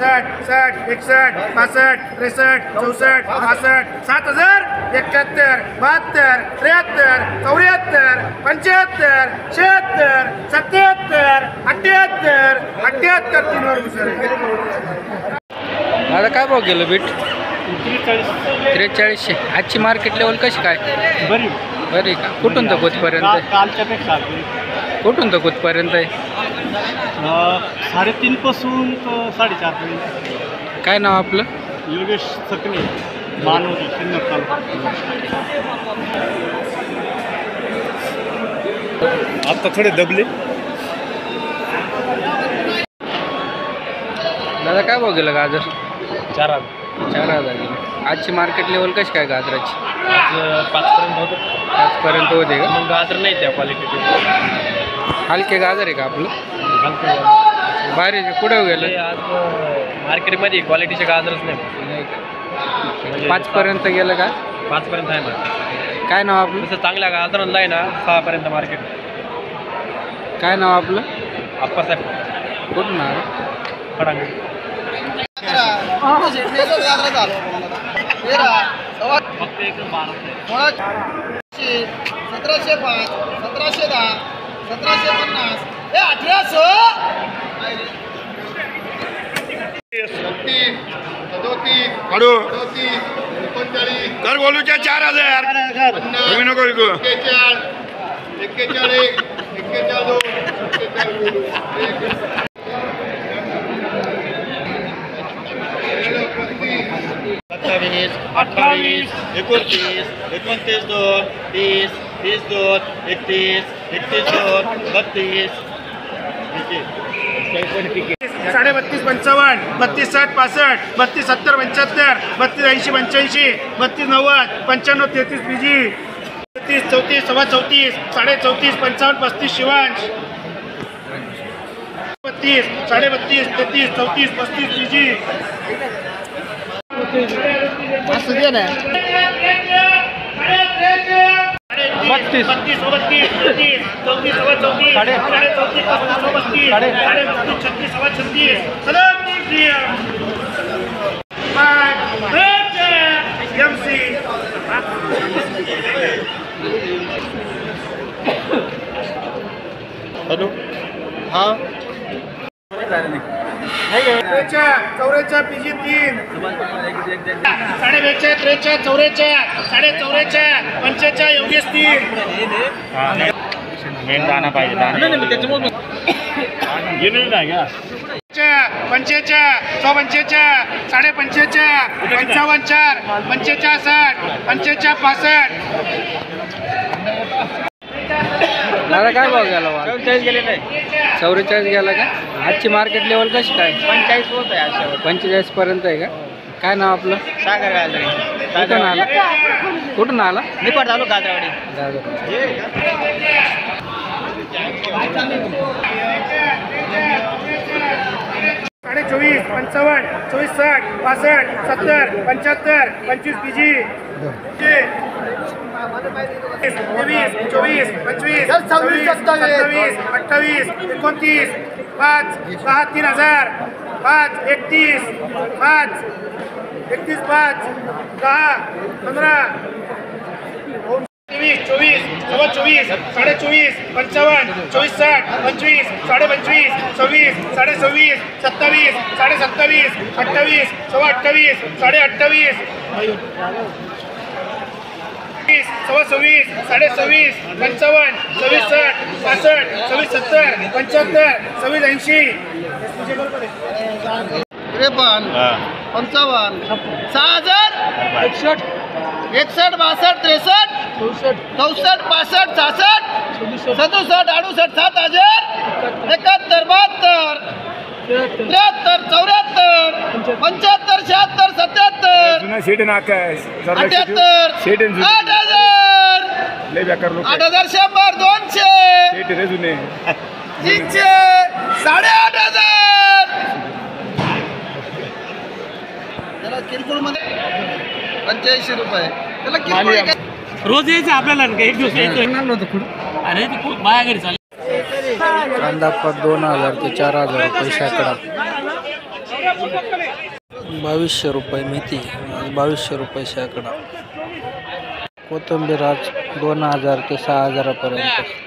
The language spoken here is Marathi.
60 61 62 63 64 65 7000 71 72 73 74 75 76 77 78 78 3 वर सर दादा काय भाव गेलं बीट 4300. आजची मार्केट लेवल कशी काय? बरी बरी का? कुठून तर कुठपर्यंत? कालच्यापेक्षा कुठून तर कुठपर्यंत आहे? 3.5 पासून 4.5 पर्यंत. काय नाव आपलं? योगेश सकले, मानवती, सिन्नर तालुका. आता थोडे दबले. दादा काय भाव गेलं गाजर? 4,000. 4000 गेलं. आजची मार्केट लेवल कशी काय गाजराची? आज 5 पर्यंत होतं. 5 पर्यंत होते का? मग गाजर नाही त्या क्वालिटीचे. हलके गाजर आहे का आपलं? बाहेर कुठे गेलं? आज मार्केटमध्ये क्वालिटीचे गाजरच नाही. 5 पर्यंत गेलं का? 5 पर्यंत आहे ना. काय नाव आपलं? तसं चांगल्या गाजरांना आहे ना 6 पर्यंत मार्केट. काय नाव आपलं? अप्पासाहेब कुठून आलं? फडांगे. फक्त एकदम 1705 1710 1750 1800 कर बोलूच्या 4000 तुम्ही नको विकू. 41 28 29 29 2 30 30 2 31 31 2 32 32 55 32 60 65 32 70 75 32 80 85 32 90 95 33 पीजी 34 34 सव्वा 34 34 55 35 शिवांश 32 32 33 34 35 पीजी. असं दे ना. 32 32 34 34 सव्वा 34 34 35 36 सव्वा 36 एमसी. हॅलो हां 44 पीजी 3 42 43 44 44 55 योगेश 3 मेन दाना पाहिजे. त्याच्यामुळे 55 55 55 55 4 55 60 55 65. दादा काय भाव गेला? 44 गेले नाही. 44 गेला का? आजची मार्केट लेवल कशी काय? 45 होत आहे आज. 45 पर्यंत आहे का? काय नाव आपलं? सागर गाजरे. कुठून आला? कुठून आला? निपाट झालो गाजरावाडी. दादा 24 55 24 60 65 70 75 25 पीजी 23 24 25 26 27 28 29 5 10 3000 5 31 5 31 5 10 15 23 24 सव्वा 24 24 55 24 60 25 25 26 26 27 27 28 सव्वा 28 28 सव्वा 26 26 55 26 60 65 26 70 75 26 80 53 55 6000 61 62 63 64 64 65 66 67 68 7000 71 72 73 74 75 76 77 शेड नाका 78 8000 8000 100 200 300 8500 त्याला किरकोळ मध्ये 85 रुपये त्याला किरकोळ रोज यायचं आपल्याला एक दिवस यायचं. अरे ती खूप बाया घरी चालली. कांदा 2000 ते 4000 रुपये शेकडा. 2200 रुपये मेथी, 2200 रुपये शेकडा. कोथिंबीर आज 2000 ते 6000 पर्यंत.